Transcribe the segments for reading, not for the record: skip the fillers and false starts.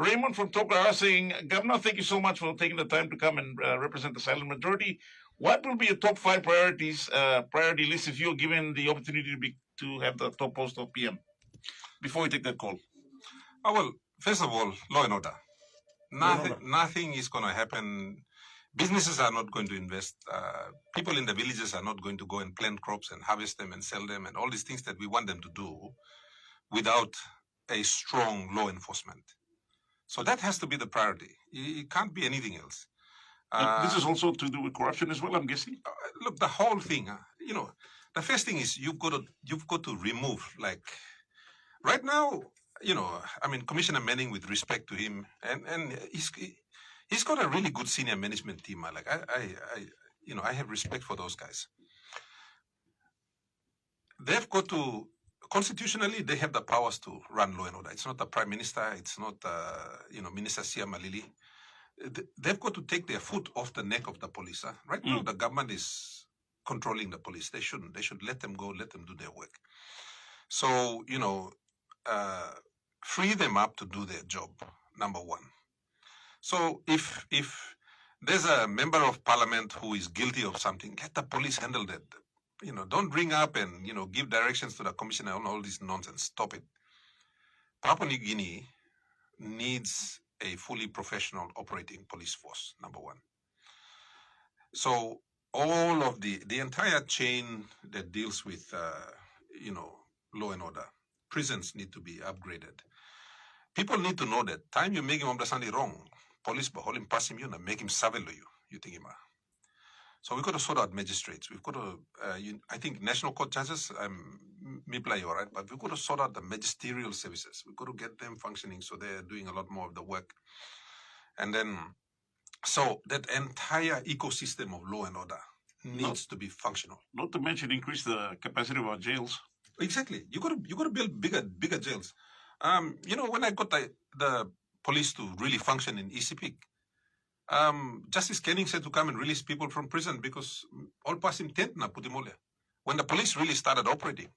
Raymond from Tokara saying, Governor, thank you so much for taking the time to come and represent the silent majority. What will be your top 5 priorities, priority list if you're given the opportunity to have the top post of PM? Before we take that call. Oh, well, first of all, law and order. Nothing is going to happen. Businesses are not going to invest. People in the villages are not going to go and plant crops and harvest them and sell them and all these things that we want them to do without a strong law enforcement. So that has to be the priority. It can't be anything else. This is also to do with corruption as well, I'm guessing. Look, the whole thing. The first thing is you've got to remove, like, right now. Commissioner Manning, with respect to him, and he's got a really good senior management team. I have respect for those guys. They've got to, constitutionally, they have the powers to run law and order. It's not the Prime Minister. It's not, Minister Sia Malili. They've got to take their foot off the neck of the police. Right now, the government is controlling the police. They shouldn't. They should let them go, let them do their work. So, free them up to do their job, number one. So if there's a member of parliament who is guilty of something, let the police handle that. Don't bring up and, give directions to the commissioner on all this nonsense. Stop it. Papua New Guinea needs a fully professional operating police force, number one. So all of the entire chain that deals with, law and order, prisons need to be upgraded. People need to know that time you make him understand wrong, police hold him pass him, make him savile you think him. So we've got to sort out magistrates. We've got to, I think national court judges, me play all right, but we've got to sort out the magisterial services. We've got to get them functioning so they're doing a lot more of the work. And then, so that entire ecosystem of law and order needs to be functional. Not to mention increase the capacity of our jails. Exactly. You got to build bigger jails. When I got the police to really function in ECP, Justice Kenning said to come and release people from prison because all past intent na putimole. When the police really started operating,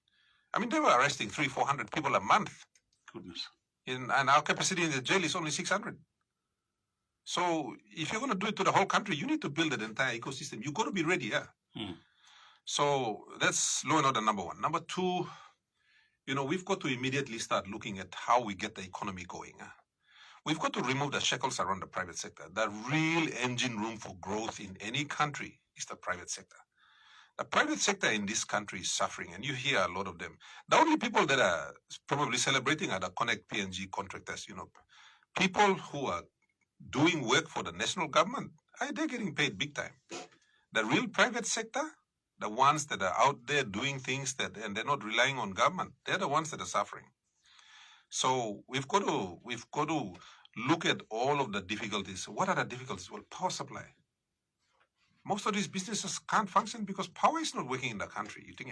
they were arresting 300-400 people a month. Goodness. And our capacity in the jail is only 600. So if you're going to do it to the whole country, you need to build an entire ecosystem. You've got to be ready, yeah. So that's law and order number one. Number two, we've got to immediately start looking at how we get the economy going. We've got to remove the shackles around the private sector. The real engine room for growth in any country is the private sector. The private sector in this country is suffering, and you hear a lot of them. The only people that are probably celebrating are the Connect PNG contractors, people who are doing work for the national government. They're getting paid big time. The real private sector, the ones that are out there doing things and they're not relying on government, they're the ones that are suffering. So we've got to look at all of the difficulties. What are the difficulties? Well, power supply. Most of these businesses can't function because power is not working in the country. You think,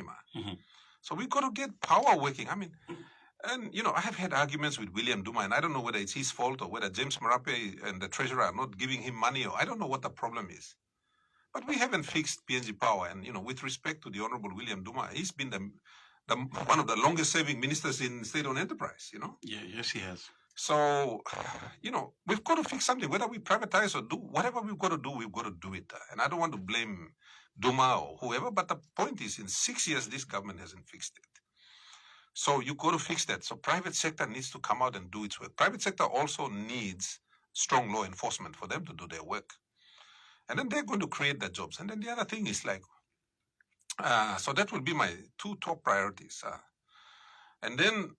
So we've got to get power working. I have had arguments with William Duma, and I don't know whether it's his fault or whether James Marape and the treasurer are not giving him money, or I don't know what the problem is. But we haven't fixed PNG Power. And, with respect to the Honorable William Duma, he's been one of the longest-serving ministers in state-owned enterprise, Yeah, yes, he has. So, we've got to fix something. Whether we privatize or do whatever we've got to do it. And I don't want to blame Duma or whoever, but the point is, in 6 years, this government hasn't fixed it. So you've got to fix that. So private sector needs to come out and do its work. Private sector also needs strong law enforcement for them to do their work. And then they're going to create the jobs. And then the other thing is so that will be my 2 top priorities. And then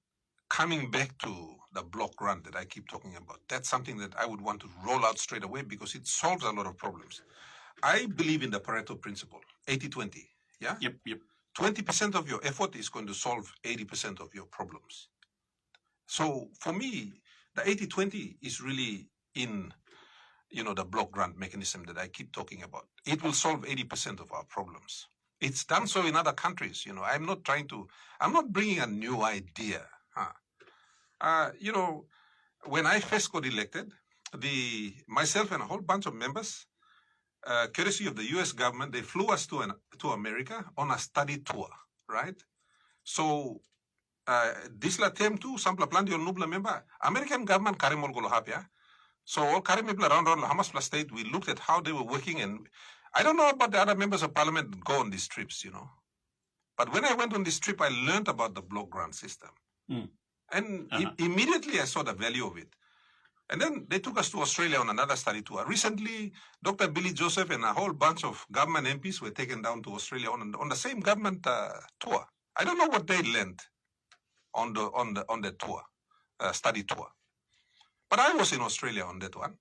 coming back to the block grant that I keep talking about, that's something that I would want to roll out straight away because it solves a lot of problems. I believe in the Pareto principle, 80-20. Yeah? Yep. 20% of your effort is going to solve 80% of your problems. So for me, the 80-20 is really in, the block grant mechanism that I keep talking about. It will solve 80% of our problems. It's done so in other countries. I'm not bringing a new idea. When I first got elected, myself and a whole bunch of members, courtesy of the U.S. government, they flew us to America on a study tour, right? So Disla tem too, sampla plan di nubla member. American government karimol golo hapya. So all Karim people around Hamas plus state, we looked at how they were working, and I don't know about the other members of parliament that go on these trips, But when I went on this trip, I learned about the block grant system. And immediately I saw the value of it. And then they took us to Australia on another study tour. Recently, Dr. Billy Joseph and a whole bunch of government MPs were taken down to Australia on the same government tour. I don't know what they learned on the tour, study tour. But I was in Australia on that one.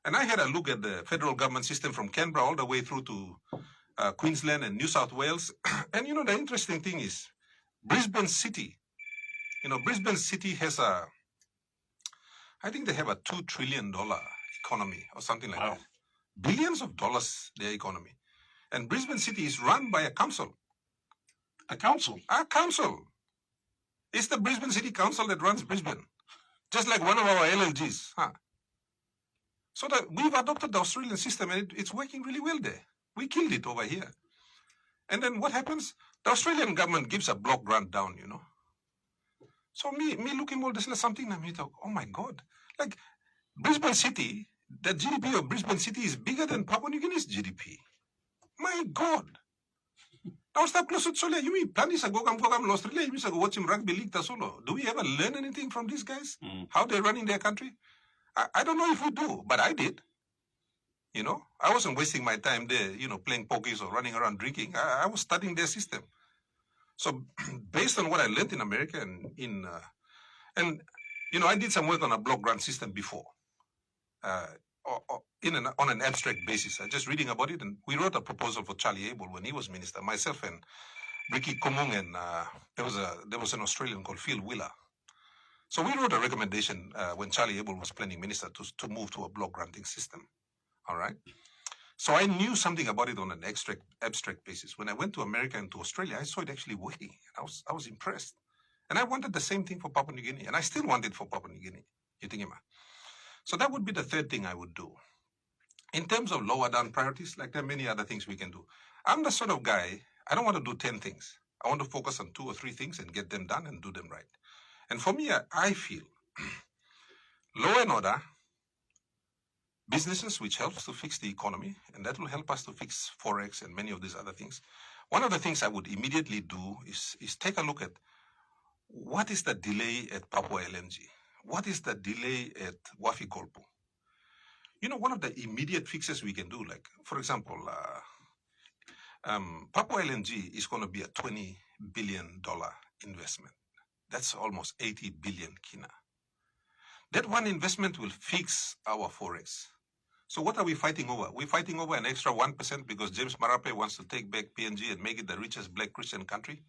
And I had a look at the federal government system from Canberra all the way through to Queensland and New South Wales. And the interesting thing is Brisbane City. Brisbane City has I think they have a $2 trillion economy or something like that. Billions of dollars, their economy. And Brisbane City is run by a council. A council? A council. It's the Brisbane City Council that runs Brisbane. Just like one of our LLGs. So that we've adopted the Australian system and it's working really well there. We killed it over here. And then what happens? The Australian government gives a block grant down, So me looking all this something, I thought, oh my God. Like Brisbane City, the GDP of Brisbane City is bigger than Papua New Guinea's GDP. My God. Now stop close to Australia. You mean plan is a gogam Australia, you mean watch him rugby league solo. Do we ever learn anything from these guys? How they're running their country? I don't know if we do, but I did. I wasn't wasting my time there, playing pokies or running around drinking. I was studying their system. So based on what I learned in America and I did some work on a block grant system before, on an abstract basis. I just reading about it, and we wrote a proposal for Charlie Abel when he was minister. Myself and Ricky Komung, and there was an Australian called Phil Wheeler. So we wrote a recommendation when Charlie Abel was planning minister to move to a block granting system. All right. So I knew something about it on an abstract basis. When I went to America and to Australia, I saw it actually working. I was impressed. And I wanted the same thing for Papua New Guinea. And I still want it for Papua New Guinea. So that would be the third thing I would do. In terms of lower down priorities, like there are many other things we can do. I'm the sort of guy, I don't want to do 10 things. I want to focus on 2 or 3 things and get them done and do them right. And for me, I feel law and order, businesses, which helps to fix the economy, and that will help us to fix Forex and many of these other things. One of the things I would immediately do is take a look at what is the delay at Papua LNG? What is the delay at Wafi Golpu? One of the immediate fixes we can do, like, for example, Papua LNG is going to be a $20 billion investment. That's almost 80 billion kina. That one investment will fix our Forex. So what are we fighting over? We're fighting over an extra 1% because James Marape wants to take back PNG and make it the richest black Christian country.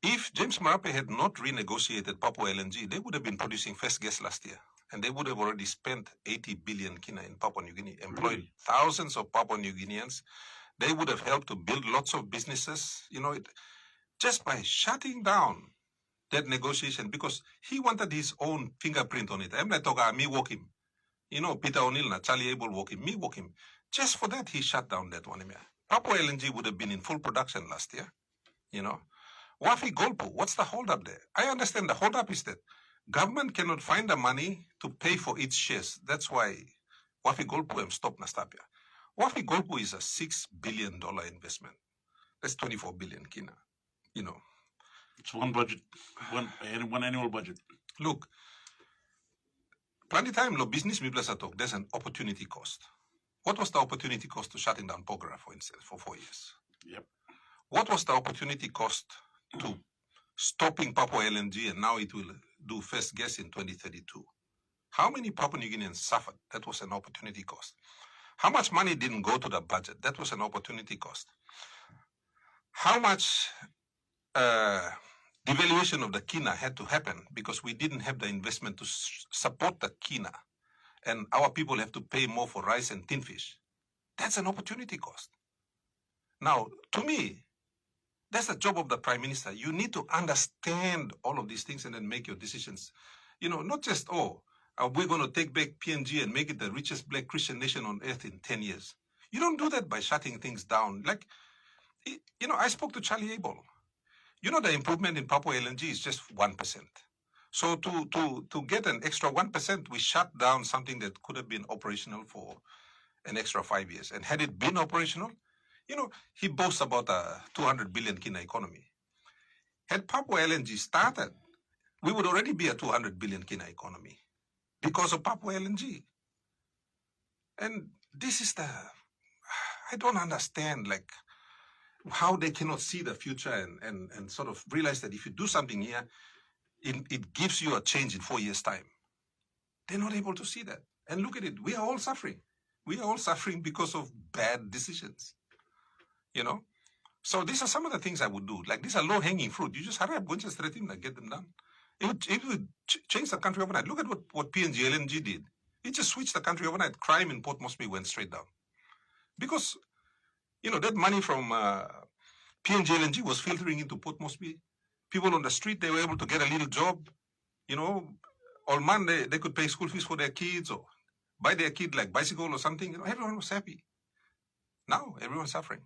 If James Marape had not renegotiated Papua LNG, they would have been producing first gas last year. And they would have already spent 80 billion kina in Papua New Guinea, employed thousands of Papua New Guineans. They would have helped to build lots of businesses, just by shutting down that negotiation, because he wanted his own fingerprint on it. I'm like, me walk him. Peter O'Neill and Charlie Abel walk him, me walk him. Just for that, he shut down that one. Papua LNG would have been in full production last year. Wafi Golpu, what's the holdup there? I understand the holdup is that government cannot find the money to pay for its shares. That's why Wafi Golpu stopped Nastapia. Wafi Golpu is a $6 billion investment. That's 24 billion kina. It's one budget, one annual budget. Look, plenty time lo business me plus talk. There's an opportunity cost. What was the opportunity cost to shutting down Porgera, for instance, for 4 years? Yep. What was the opportunity cost to stopping Papua LNG, and now it will do first gas in 2032? How many Papua New Guineans suffered? That was an opportunity cost. How much money didn't go to the budget? That was an opportunity cost. How much devaluation of the kina had to happen because we didn't have the investment to support the kina, and our people have to pay more for rice and tin fish? That's an opportunity cost. Now, to me, that's the job of the Prime Minister. You need to understand all of these things and then make your decisions. Not just, we're going to take back PNG and make it the richest black Christian nation on earth in 10 years. You don't do that by shutting things down. Like, I spoke to Charlie Abel. You know, the improvement in Papua LNG is just 1%. So to get an extra 1%, we shut down something that could have been operational for an extra 5 years. And had it been operational, you know, he boasts about a 200 billion kina economy. Had Papua LNG started, we would already be a 200 billion kina economy because of Papua LNG. And this is I don't understand, like, how they cannot see the future and sort of realize that if you do something here, it gives you a change in 4 years' time. They're not able to see that. And look at it, we are all suffering. We are all suffering because of bad decisions, you know? So these are some of the things I would do. Like, these are low-hanging fruit. You just hurry up, go just straight in and get them done. It would change the country overnight. Look at what PNG LNG did. It just switched the country overnight. Crime in Port Moresby went straight down. Because, you know, that money from PNG LNG was filtering into Port Moresby. People on the street, they were able to get a little job. You know, all month they could pay school fees for their kids or buy their kid like bicycle or something. You know, everyone was happy. Now everyone's suffering.